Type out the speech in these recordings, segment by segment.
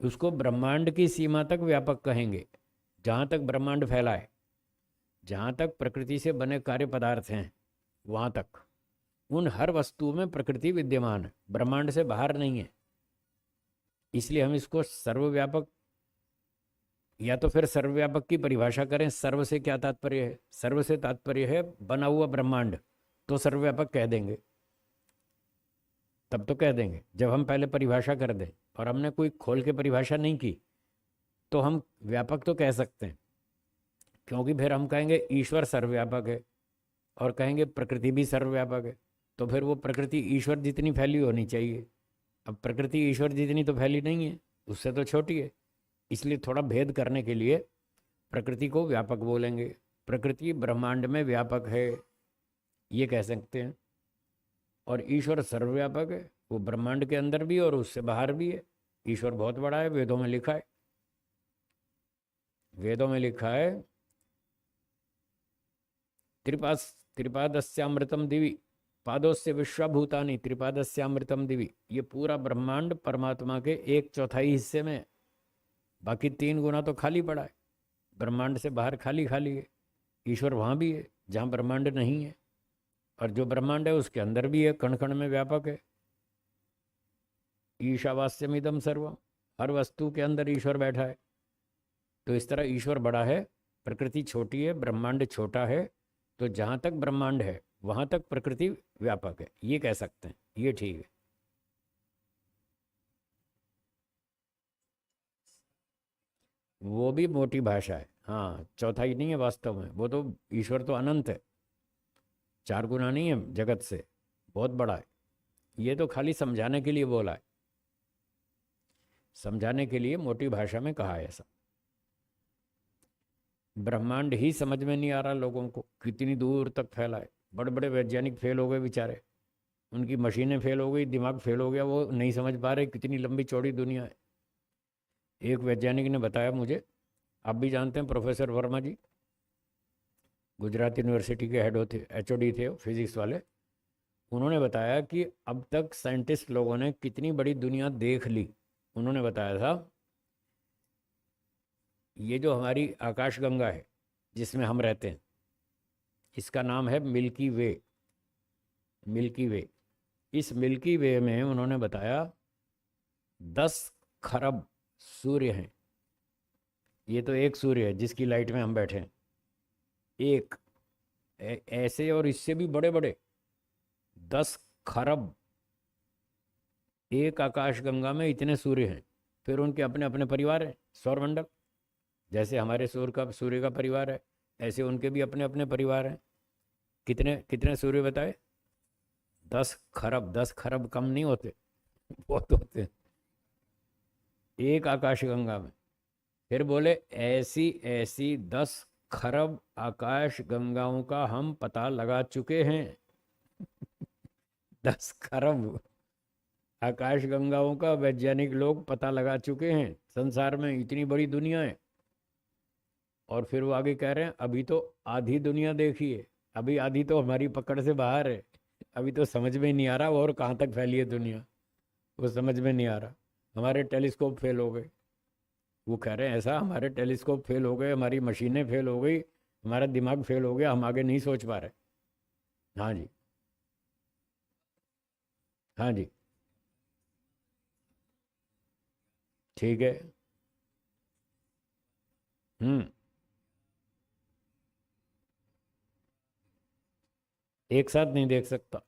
उसको ब्रह्मांड की सीमा तक व्यापक कहेंगे, जहाँ तक ब्रह्मांड फैला है, जहाँ तक प्रकृति से बने कार्य पदार्थ हैं वहाँ तक उन हर वस्तुओं में प्रकृति विद्यमान है, ब्रह्मांड से बाहर नहीं है। इसलिए हम इसको सर्वव्यापक, या तो फिर सर्वव्यापक की परिभाषा करें। सर्व से क्या तात्पर्य है? सर्व से तात्पर्य है बना हुआ ब्रह्मांड, तो सर्वव्यापक कह देंगे, तब तो कह देंगे। जब हम पहले परिभाषा कर दें और हमने कोई खोल के परिभाषा नहीं की तो हम व्यापक तो कह सकते हैं, क्योंकि फिर हम कहेंगे ईश्वर सर्वव्यापक है और कहेंगे प्रकृति भी सर्वव्यापक है, तो फिर वो प्रकृति ईश्वर जितनी फैली होनी चाहिए। अब प्रकृति ईश्वर जितनी तो फैली नहीं है, उससे तो छोटी है। इसलिए थोड़ा भेद करने के लिए प्रकृति को व्यापक बोलेंगे। प्रकृति ब्रह्मांड में व्यापक है, ये कह सकते हैं। और ईश्वर सर्वव्यापक है, वो ब्रह्मांड के अंदर भी और उससे बाहर भी है। ईश्वर बहुत बड़ा है, वेदों में लिखा है। वेदों में लिखा है त्रिपादस्यामृतम दिवि पादोस्य विश्वभूतानि त्रिपादस्यामृतम दिवि। ये पूरा ब्रह्मांड परमात्मा के 1/4 हिस्से में है, बाकी 3 गुना तो खाली पड़ा है। ब्रह्मांड से बाहर खाली खाली है। ईश्वर वहाँ भी है जहाँ ब्रह्मांड नहीं है, और जो ब्रह्मांड है उसके अंदर भी है, कण कण में व्यापक है। ईशावास्यमिदम सर्वम, हर वस्तु के अंदर ईश्वर बैठा है। तो इस तरह ईश्वर बड़ा है, प्रकृति छोटी है, ब्रह्मांड छोटा है। तो जहाँ तक ब्रह्मांड है वहाँ तक प्रकृति व्यापक है, ये कह सकते हैं, ये ठीक है। वो भी मोटी भाषा है, हाँ, चौथाई नहीं है वास्तव में। वो तो ईश्वर तो अनंत है, 4 गुना नहीं है जगत से, बहुत बड़ा है। ये तो खाली समझाने के लिए बोला है, समझाने के लिए मोटी भाषा में कहा है ऐसा। ब्रह्मांड ही समझ में नहीं आ रहा लोगों को, कितनी दूर तक फैला है। बड़े बड़े वैज्ञानिक फेल हो गए बेचारे, उनकी मशीनें फेल हो गई, दिमाग फेल हो गया, वो नहीं समझ पा रहे कितनी लंबी चौड़ी दुनिया है। एक वैज्ञानिक ने बताया मुझे, आप भी जानते हैं, प्रोफेसर वर्मा जी, गुजरात यूनिवर्सिटी के हेड होते, HOD थे फिजिक्स वाले। उन्होंने बताया कि अब तक साइंटिस्ट लोगों ने कितनी बड़ी दुनिया देख ली। उन्होंने बताया था ये जो हमारी आकाशगंगा है जिसमें हम रहते हैं, इसका नाम है मिल्की वे। मिल्की वे, इस मिल्की वे में उन्होंने बताया 10 खरब सूर्य हैं। ये तो एक सूर्य है जिसकी लाइट में हम बैठे हैं, एक ऐसे और इससे भी बड़े बड़े 10 खरब। एक आकाशगंगा में इतने सूर्य हैं, फिर उनके अपने अपने परिवार हैं, सौरमंडल। जैसे हमारे सूर्य का परिवार है, ऐसे उनके भी अपने अपने परिवार हैं। कितने कितने सूर्य बताए? 10 खरब। 10 खरब कम नहीं होते, बहुत होते हैं एक आकाशगंगा में। फिर बोले ऐसी ऐसी 10 खरब आकाश गंगाओं का हम पता लगा चुके हैं। 10 खरब आकाश गंगाओं का वैज्ञानिक लोग पता लगा चुके हैं, संसार में इतनी बड़ी दुनिया है। और फिर वो आगे कह रहे हैं अभी तो आधी दुनिया देखिए, अभी आधी तो हमारी पकड़ से बाहर है, अभी तो समझ में ही नहीं आ रहा और कहाँ तक फैली है दुनिया, वो समझ में नहीं आ रहा। हमारे टेलीस्कोप फेल हो गए, वो कह रहे हैं ऐसा, हमारे टेलीस्कोप फेल हो गए, हमारी मशीनें फेल हो गई, हमारा दिमाग फेल हो गया, हम आगे नहीं सोच पा रहे। हाँ जी, हाँ जी, ठीक है। हम्म, एक साथ नहीं देख सकता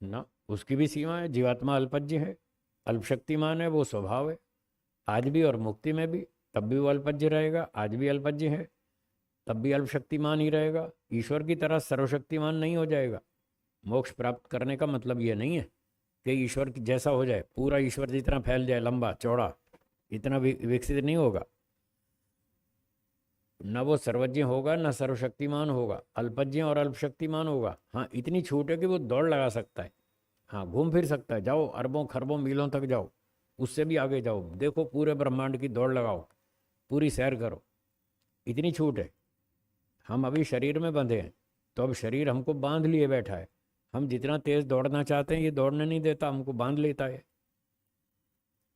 ना, उसकी भी सीमा है। जीवात्मा अल्पज्य है, अल्पशक्तिमान है, वो स्वभाव है। आज भी और मुक्ति में भी, तब भी वो अल्पज्य रहेगा, आज भी अल्पज्य है, तब भी अल्पशक्तिमान ही रहेगा। ईश्वर की तरह सर्वशक्तिमान नहीं हो जाएगा। मोक्ष प्राप्त करने का मतलब ये नहीं है कि ईश्वर की जैसा हो जाए, पूरा ईश्वर जितना फैल जाए, लंबा चौड़ा, इतना विकसित नहीं होगा। न वो सर्वज्ञ होगा, न सर्वशक्तिमान होगा, अल्पज्ञ और अल्पशक्तिमान होगा। हाँ, इतनी छूट है कि वो दौड़ लगा सकता है, हाँ, घूम फिर सकता है। जाओ अरबों खरबों मीलों तक जाओ, उससे भी आगे जाओ, देखो पूरे ब्रह्मांड की दौड़ लगाओ, पूरी सैर करो, इतनी छूट है। हम अभी शरीर में बंधे हैं, तो अब शरीर हमको बांध लिए बैठा है। हम जितना तेज दौड़ना चाहते हैं ये दौड़ने नहीं देता, हमको बांध लेता है।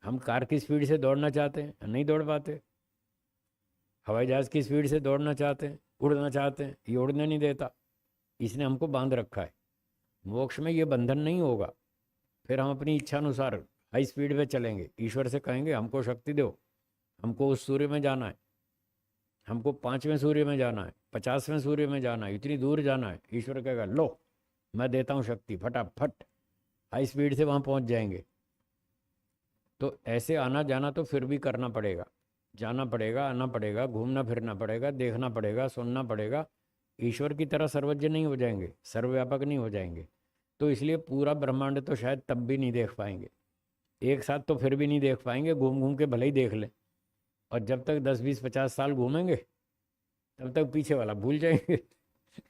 हम कार की स्पीड से दौड़ना चाहते हैं, नहीं दौड़ पाते। हवाई जहाज़ की स्पीड से दौड़ना चाहते हैं, उड़ना चाहते हैं, ये उड़ने नहीं देता, इसने हमको बांध रखा है। मोक्ष में ये बंधन नहीं होगा। फिर हम अपनी इच्छा अनुसार हाई स्पीड पे चलेंगे। ईश्वर से कहेंगे हमको शक्ति दो, हमको उस सूर्य में जाना है, हमको 5वें सूर्य में जाना है, 50वें सूर्य में जाना है, इतनी दूर जाना है। ईश्वर कहेगा लो मैं देता हूँ शक्ति, फटाफट हाई स्पीड से वहाँ पहुँच जाएंगे। तो ऐसे आना जाना तो फिर भी करना पड़ेगा, जाना पड़ेगा, आना पड़ेगा, घूमना फिरना पड़ेगा, देखना पड़ेगा, सुनना पड़ेगा। ईश्वर की तरह सर्वज्ञ नहीं हो जाएंगे, सर्वव्यापक नहीं हो जाएंगे। तो इसलिए पूरा ब्रह्मांड तो शायद तब भी नहीं देख पाएंगे, एक साथ तो फिर भी नहीं देख पाएंगे, घूम घूम के भले ही देख लें। और जब तक 10 20 50 साल घूमेंगे तब तक पीछे वाला भूल जाएंगे।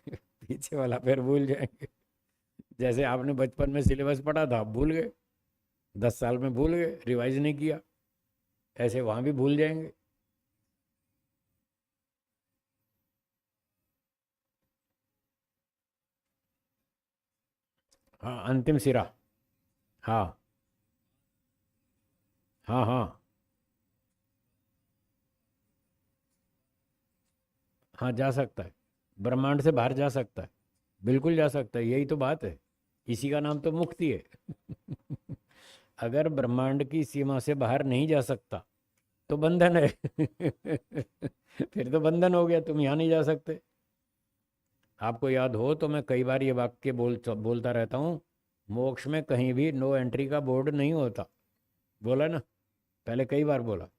पीछे वाला फिर भूल जाएंगे। जैसे आपने बचपन में सिलेबस पढ़ा था, आप भूल गए, 10 साल में भूल गए, रिवाइज नहीं किया, ऐसे वहाँ भी भूल जाएंगे। हाँ, अंतिम सिरा। हाँ हाँ हाँ हाँ, जा सकता है, ब्रह्मांड से बाहर जा सकता है, बिल्कुल जा सकता है, यही तो बात है। इसी का नाम तो मुक्ति है। अगर ब्रह्मांड की सीमा से बाहर नहीं जा सकता तो बंधन है। फिर तो बंधन हो गया, तुम यहाँ नहीं जा सकते। आपको याद हो तो मैं कई बार ये वाक्य बोलता रहता हूँ, मोक्ष में कहीं भी नो एंट्री का बोर्ड नहीं होता। बोला ना, पहले कई बार बोला,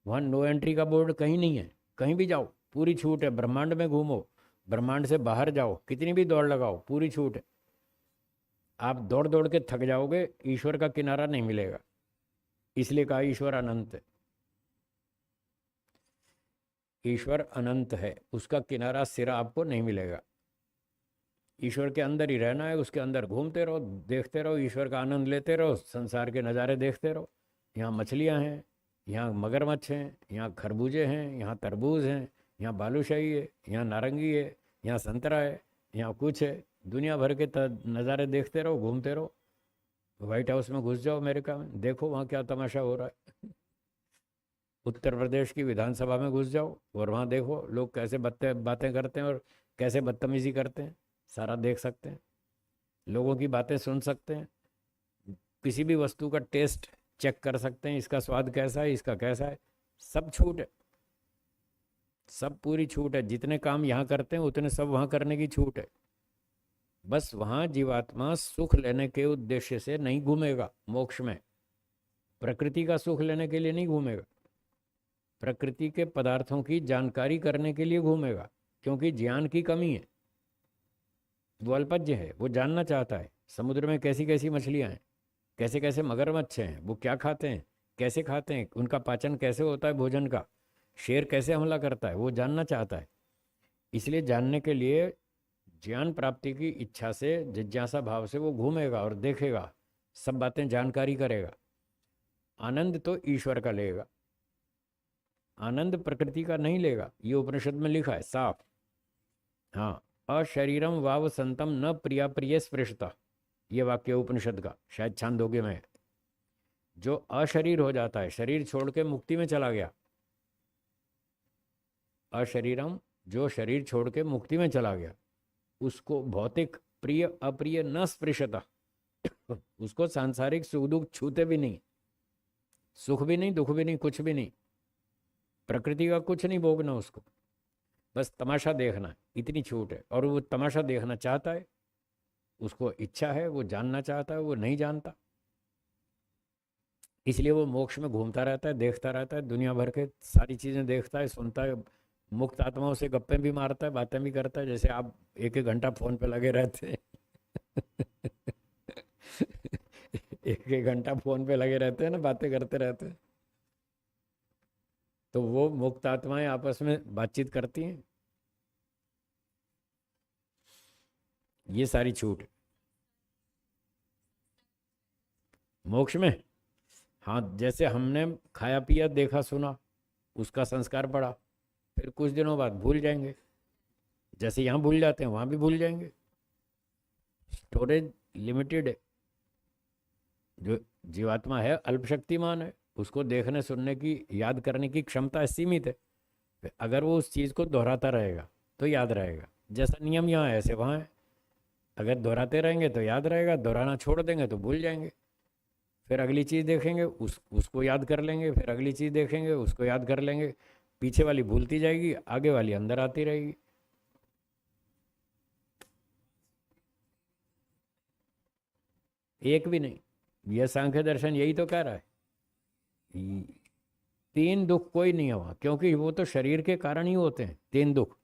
वहाँ नो एंट्री का बोर्ड कहीं नहीं है। कहीं भी जाओ पूरी छूट है, ब्रह्मांड में घूमो, ब्रह्मांड से बाहर जाओ, कितनी भी दौड़ लगाओ, पूरी छूट है। आप दौड़ दौड़ के थक जाओगे, ईश्वर का किनारा नहीं मिलेगा। इसलिए कहा ईश्वर अनंत है। ईश्वर अनंत है, उसका किनारा सिरा आपको नहीं मिलेगा। ईश्वर के अंदर ही रहना है, उसके अंदर घूमते रहो, देखते रहो, ईश्वर का आनंद लेते रहो, संसार के नज़ारे देखते रहो। यहाँ मछलियाँ हैं, यहाँ मगरमच्छ हैं, यहाँ खरबूजे हैं, यहाँ तरबूज हैं, यहाँ बालूशाही है, यहाँ नारंगी है, यहाँ संतरा है, यहाँ कुछ है। दुनिया भर के नज़ारे देखते रहो, घूमते रहो। व्हाइट हाउस में घुस जाओ अमेरिका में, देखो वहाँ क्या तमाशा हो रहा है। उत्तर प्रदेश की विधानसभा में घुस जाओ और वहाँ देखो लोग कैसे बातें करते हैं और कैसे बदतमीजी करते हैं, सारा देख सकते हैं। लोगों की बातें सुन सकते हैं, किसी भी वस्तु का टेस्ट चेक कर सकते हैं, इसका स्वाद कैसा है, इसका कैसा है। सब छूट है, सब पूरी छूट है। जितने काम यहाँ करते हैं उतने सब वहाँ करने की छूट है। बस वहाँ जीवात्मा सुख लेने के उद्देश्य से नहीं घूमेगा। मोक्ष में प्रकृति का सुख लेने के लिए नहीं घूमेगा, प्रकृति के पदार्थों की जानकारी करने के लिए घूमेगा, क्योंकि ज्ञान की कमी है। वो अल्पज्ञ है, वो जानना चाहता है समुद्र में कैसी कैसी मछलियाँ हैं, कैसे कैसे मगरमच्छ हैं, वो क्या खाते हैं, कैसे खाते हैं, उनका पाचन कैसे होता है भोजन का, शेर कैसे हमला करता है, वो जानना चाहता है। इसलिए जानने के लिए ज्ञान प्राप्ति की इच्छा से, जिज्ञासा भाव से वो घूमेगा और देखेगा, सब बातें जानकारी करेगा। आनंद तो ईश्वर का लेगा, आनंद प्रकृति का नहीं लेगा। ये उपनिषद में लिखा है साफ। हाँ, अशरीरम वाव संतम न प्रिया प्रिय स्पृशता, ये वाक्य उपनिषद का, शायद छांदोग्य में है। जो अशरीर हो जाता है, शरीर छोड़ के मुक्ति में चला गया, अशरीरम, जो शरीर छोड़ के मुक्ति में चला गया, उसको भौतिक प्रिय अप्रिय न स्पृशता, उसको सांसारिक सुख दुख छूते भी नहीं, सुख भी नहीं, दुख भी नहीं, कुछ भी नहीं, प्रकृति का कुछ नहीं भोगना उसको, बस तमाशा देखना है, इतनी छूट है। और वो तमाशा देखना चाहता है, उसको इच्छा है, वो जानना चाहता है, वो नहीं जानता, इसलिए वो मोक्ष में घूमता रहता है, देखता रहता है, दुनिया भर के सारी चीज़ें देखता है, सुनता है, मुक्त आत्माओं से गप्पें भी मारता है, बातें भी करता है, जैसे आप एक एक घंटा फोन पे लगे रहते हैं। एक एक घंटा फोन पे लगे रहते हैं ना, बातें करते रहते हैं। तो वो मुक्त आत्माएं आपस में बातचीत करती हैं, ये सारी छूट मोक्ष में। हाँ, जैसे हमने खाया पिया देखा सुना, उसका संस्कार पड़ा, फिर कुछ दिनों बाद भूल जाएंगे, जैसे यहाँ भूल जाते हैं वहाँ भी भूल जाएंगे। स्टोरेज लिमिटेड है, जो जीवात्मा है अल्पशक्तिमान है, उसको देखने सुनने की याद करने की क्षमता सीमित है। अगर वो उस चीज़ को दोहराता रहेगा तो याद रहेगा। जैसा नियम यहाँ है ऐसे वहाँ है। अगर दोहराते रहेंगे तो याद रहेगा, दोहराना छोड़ देंगे तो भूल जाएंगे। फिर अगली चीज़ देखेंगे उसको याद कर लेंगे, फिर अगली चीज़ देखेंगे उसको याद कर लेंगे। पीछे वाली भूलती जाएगी, आगे वाली अंदर आती रहेगी। एक भी नहीं। यह सांख्य दर्शन यही तो कह रहा है। ये- तीन दुख कोई नहीं हुआ, क्योंकि वो तो शरीर के कारण ही होते हैं तीन दुख।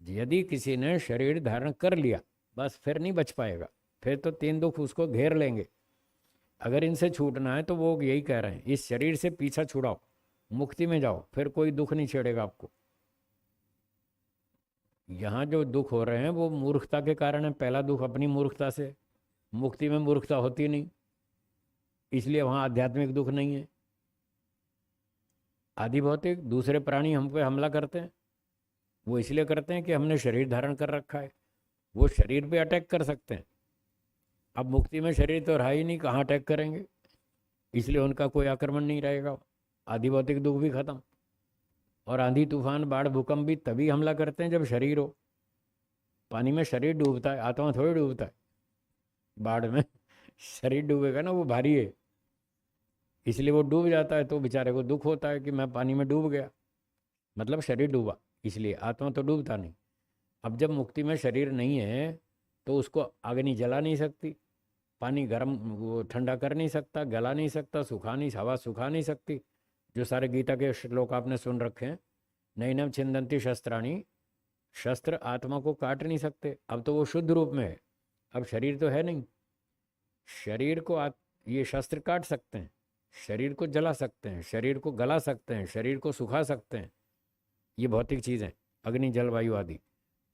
यदि किसी ने शरीर धारण कर लिया बस फिर नहीं बच पाएगा, फिर तो तीन दुख उसको घेर लेंगे। अगर इनसे छूटना है तो वो यही कह रहे हैं, इस शरीर से पीछा छुड़ाओ, मुक्ति में जाओ, फिर कोई दुख नहीं छेड़ेगा आपको। यहाँ जो दुख हो रहे हैं वो मूर्खता के कारण है। पहला दुख अपनी मूर्खता से, मुक्ति में मूर्खता होती नहीं, इसलिए वहाँ आध्यात्मिक दुख नहीं है। आदि भौतिक दूसरे प्राणी हम पे हमला करते हैं, वो इसलिए करते हैं कि हमने शरीर धारण कर रखा है। वो शरीर पे अटैक कर सकते हैं। अब मुक्ति में शरीर तो रहा ही नहीं, कहाँ अटैक करेंगे, इसलिए उनका कोई आक्रमण नहीं रहेगा। आदि भौतिक दुख भी खत्म। और आंधी तूफान बाढ़ भूकंप भी तभी हमला करते हैं जब शरीर हो। पानी में शरीर डूबता है, आत्मा थोड़ी डूबता है। बाढ़ में शरीर डूबेगा ना, वो भारी है, इसलिए वो डूब जाता है। तो बेचारे को दुख होता है कि मैं पानी में डूब गया, मतलब शरीर डूबा, इसलिए आत्मा तो डूबता नहीं। अब जब मुक्ति में शरीर नहीं है तो उसको अग्नि जला नहीं सकती, पानी गर्म वो ठंडा कर नहीं सकता, गला नहीं सकता, सुखा नहीं, हवा सुखा नहीं सकती। जो सारे गीता के श्लोक आपने सुन रखे हैं, नैनम छिंदंती शस्त्राणी, शस्त्र आत्मा को काट नहीं सकते। अब तो वो शुद्ध रूप में है, अब शरीर तो है नहीं। शरीर को ये शस्त्र काट सकते हैं, शरीर को जला सकते हैं, शरीर को गला सकते हैं, शरीर को सुखा सकते हैं। ये भौतिक चीज़ें, अग्नि जल वायु आदि।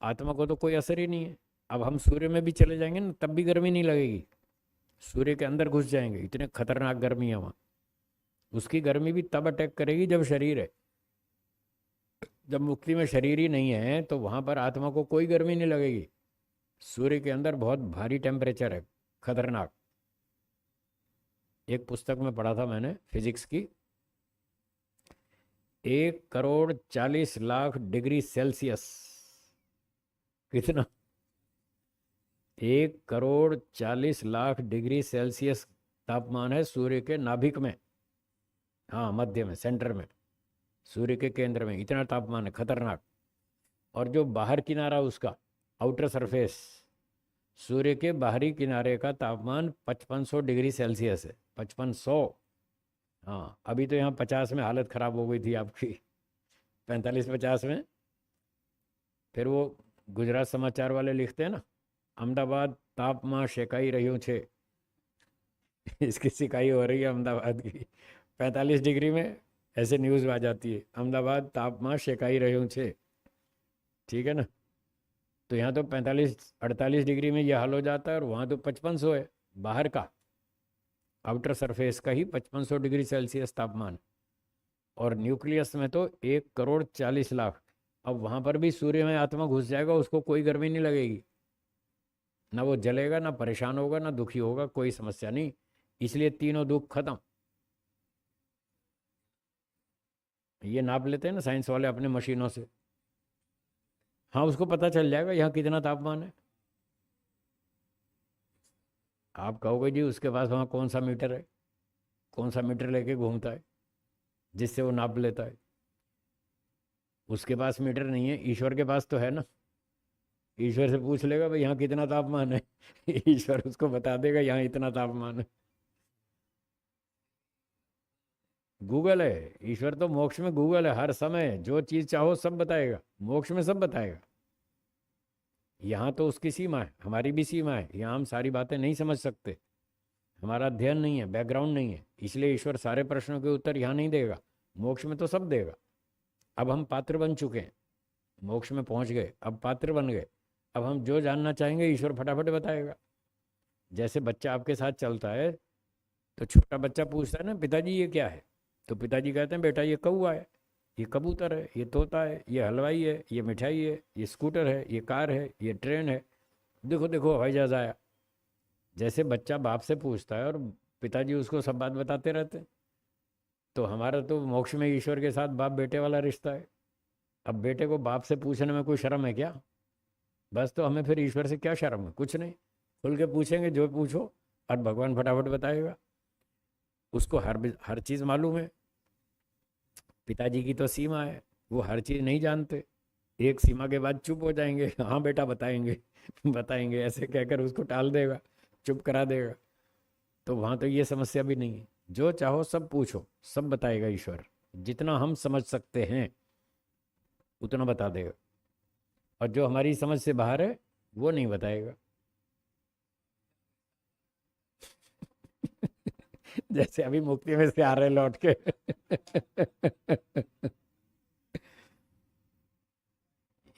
आत्मा को तो कोई असर ही नहीं है। अब हम सूर्य में भी चले जाएंगे ना, तब भी गर्मी नहीं लगेगी। सूर्य के अंदर घुस जाएंगे, इतने खतरनाक गर्मी है वहाँ। उसकी गर्मी भी तब अटैक करेगी जब शरीर है। जब मुक्ति में शरीर ही नहीं है तो वहाँ पर आत्मा को कोई गर्मी नहीं लगेगी। सूर्य के अंदर बहुत भारी टेम्परेचर है, खतरनाक। एक पुस्तक में पढ़ा था मैंने फिजिक्स की, 1,40,40,00,000 सेल्सियस। कितना? 1,40,40,00,000 तापमान है सूर्य के नाभिक में। हाँ, मध्य में, सेंटर में, सूर्य के केंद्र में इतना तापमान है, खतरनाक। और जो बाहर किनारा उसका, आउटर सरफेस, सूर्य के बाहरी किनारे का तापमान 5500 डिग्री सेल्सियस है। 5500। हाँ, अभी तो यहाँ 50 में हालत ख़राब हो गई थी आपकी, 45-50 में। फिर वो गुजरात समाचार वाले लिखते हैं ना, अहमदाबाद तापमान शेकाई रही छे। इसकी सिकाई हो रही है अहमदाबाद की 45 डिग्री में। ऐसे न्यूज़ आ जाती है, अहमदाबाद तापमान शेकाई रही छे। ठीक है ना। तो यहाँ तो 45-48 डिग्री में ये हाल हो जाता है, और वहाँ तो 5500 है बाहर का, आउटर सरफेस का ही 5500 डिग्री सेल्सियस तापमान। और न्यूक्लियस में तो 1,40,40,00,000। अब वहाँ पर भी सूर्य में आत्मा घुस जाएगा, उसको कोई गर्मी नहीं लगेगी, ना वो जलेगा, ना परेशान होगा, ना दुखी होगा, कोई समस्या नहीं। इसलिए तीनों दुख खत्म। ये नाप लेते हैं ना साइंस वाले अपने मशीनों से। हाँ, उसको पता चल जाएगा यहाँ कितना तापमान है। आप कहोगे जी उसके पास वहाँ कौन सा मीटर है, कौन सा मीटर लेके घूमता है जिससे वो नाप लेता है। उसके पास मीटर नहीं है, ईश्वर के पास तो है ना। ईश्वर से पूछ लेगा भाई यहाँ कितना तापमान है ईश्वर उसको बता देगा यहाँ इतना तापमान है। गूगल है, ईश्वर तो मोक्ष में गूगल है, हर समय जो चीज़ चाहो सब बताएगा, मोक्ष में सब बताएगा। यहाँ तो उसकी सीमा है, हमारी भी सीमा है, यहाँ हम सारी बातें नहीं समझ सकते, हमारा अध्ययन नहीं है, बैकग्राउंड नहीं है, इसलिए ईश्वर सारे प्रश्नों के उत्तर यहाँ नहीं देगा। मोक्ष में तो सब देगा। अब हम पात्र बन चुके हैं, मोक्ष में पहुँच गए, अब पात्र बन गए। अब हम जो जानना चाहेंगे ईश्वर फटाफट बताएगा। जैसे बच्चा आपके साथ चलता है तो छोटा बच्चा पूछता है ना, पिताजी ये क्या है, तो पिताजी कहते हैं बेटा ये कौवा है, ये कबूतर है, ये तोता है, ये हलवाई है, ये मिठाई है, ये स्कूटर है, ये कार है, ये ट्रेन है, देखो देखो हवाई जहाज आया। जैसे बच्चा बाप से पूछता है और पिताजी उसको सब बात बताते रहते हैं। तो हमारा तो मोक्ष में ईश्वर के साथ बाप बेटे वाला रिश्ता है। अब बेटे को बाप से पूछने में कोई शर्म है क्या? बस, तो हमें फिर ईश्वर से क्या शर्म है? कुछ नहीं, खुल के पूछेंगे जो पूछो, और भगवान फटाफट बताएगा। उसको हर चीज़ मालूम है। पिताजी की तो सीमा है, वो हर चीज़ नहीं जानते। एक सीमा के बाद चुप हो जाएंगे, हाँ बेटा बताएंगे बताएंगे ऐसे कहकर उसको टाल देगा, चुप करा देगा। तो वहाँ तो ये समस्या भी नहीं है। जो चाहो सब पूछो, सब बताएगा ईश्वर। जितना हम समझ सकते हैं उतना बता देगा, और जो हमारी समझ से बाहर है वो नहीं बताएगा। जैसे अभी मुक्ति में से आ रहे लौट के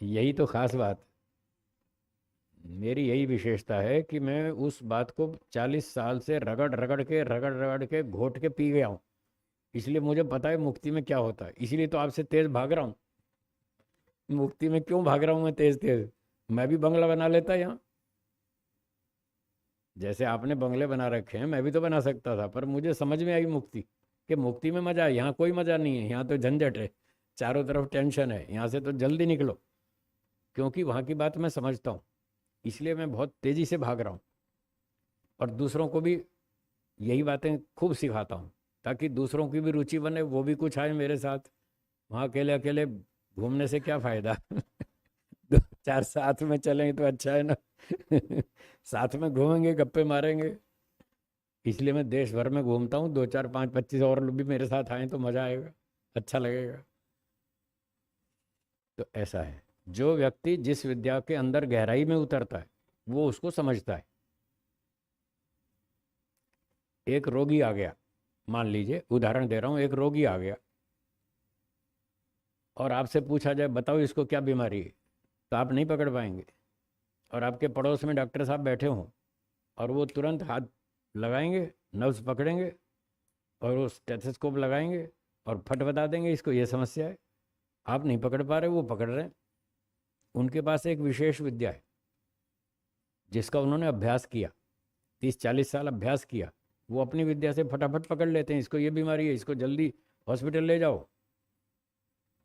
यही तो खास बात, मेरी यही विशेषता है कि मैं उस बात को 40 साल से रगड़ रगड़ के घोट के पी गया हूँ। इसलिए मुझे पता है मुक्ति में क्या होता है। इसलिए तो आपसे तेज भाग रहा हूँ। मुक्ति में क्यों भाग रहा हूँ मैं तेज तेज? मैं भी बंगला बना लेता यहाँ। जैसे आपने बंगले बना रखे हैं, मैं भी तो बना सकता था, पर मुझे समझ में आई मुक्ति, कि मुक्ति में मजा है। यहाँ कोई मजा नहीं है, यहाँ तो झंझट है, चारों तरफ टेंशन है। यहाँ से तो जल्दी निकलो, क्योंकि वहाँ की बात मैं समझता हूँ। इसलिए मैं बहुत तेजी से भाग रहा हूँ, और दूसरों को भी यही बातें खूब सिखाता हूँ, ताकि दूसरों की भी रुचि बने, वो भी कुछ आए मेरे साथ। वहाँ अकेले अकेले घूमने से क्या फायदा? दो चार साथ में चलेंगे तो अच्छा है ना साथ में घूमेंगे, गप्पे मारेंगे। इसलिए मैं देश भर में घूमता हूँ। 2 4 5 25 और लोग भी मेरे साथ आए तो मजा आएगा, अच्छा लगेगा। तो ऐसा है, जो व्यक्ति जिस विद्या के अंदर गहराई में उतरता है वो उसको समझता है। एक रोगी आ गया, मान लीजिए, उदाहरण दे रहा हूँ, एक रोगी आ गया और आपसे पूछा जाए बताओ इसको क्या बीमारी है, तो आप नहीं पकड़ पाएंगे। और आपके पड़ोस में डॉक्टर साहब बैठे हों और वो तुरंत हाथ लगाएंगे, नब्ज पकड़ेंगे और वो स्टेथोस्कोप लगाएंगे और फट बता देंगे इसको ये समस्या है। आप नहीं पकड़ पा रहे, वो पकड़ रहे हैं। उनके पास एक विशेष विद्या है जिसका उन्होंने अभ्यास किया, 30 40 साल अभ्यास किया। वो अपनी विद्या से फटाफट पकड़ लेते हैं, इसको ये बीमारी है, इसको जल्दी हॉस्पिटल ले जाओ,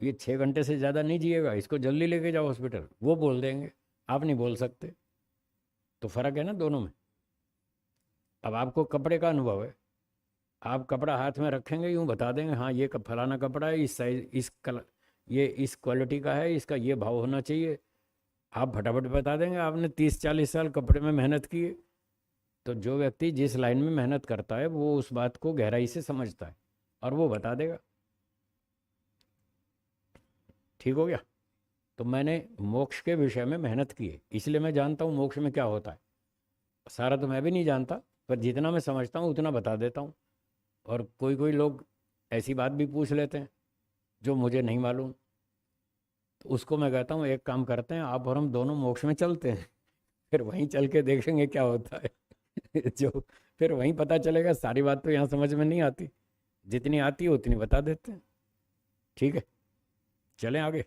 ये 6 घंटे से ज़्यादा नहीं जिएगा, इसको जल्दी लेके जाओ हॉस्पिटल। वो बोल देंगे, आप नहीं बोल सकते। तो फर्क है ना दोनों में। अब आपको कपड़े का अनुभव है, आप कपड़ा हाथ में रखेंगे, यूँ बता देंगे हाँ ये फलाना कपड़ा है, इस साइज, इस कलर, ये इस क्वालिटी का है, इसका ये भाव होना चाहिए। आप फटाफट बता देंगे, आपने 30 40 साल कपड़े में मेहनत की है। तो जो व्यक्ति जिस लाइन में मेहनत करता है वो उस बात को गहराई से समझता है और वो बता देगा। ठीक हो गया? तो मैंने मोक्ष के विषय में मेहनत की है, इसलिए मैं जानता हूँ मोक्ष में क्या होता है। सारा तो मैं भी नहीं जानता, पर जितना मैं समझता हूँ उतना बता देता हूँ। और कोई कोई लोग ऐसी बात भी पूछ लेते हैं जो मुझे नहीं मालूम, तो उसको मैं कहता हूँ एक काम करते हैं, आप और हम दोनों मोक्ष में चलते हैं, फिर वहीं चल के देखेंगे क्या होता है जो फिर वहीं पता चलेगा। सारी बात तो यहाँ समझ में नहीं आती, जितनी आती है उतनी बता देते हैं। ठीक है, चलें आगे।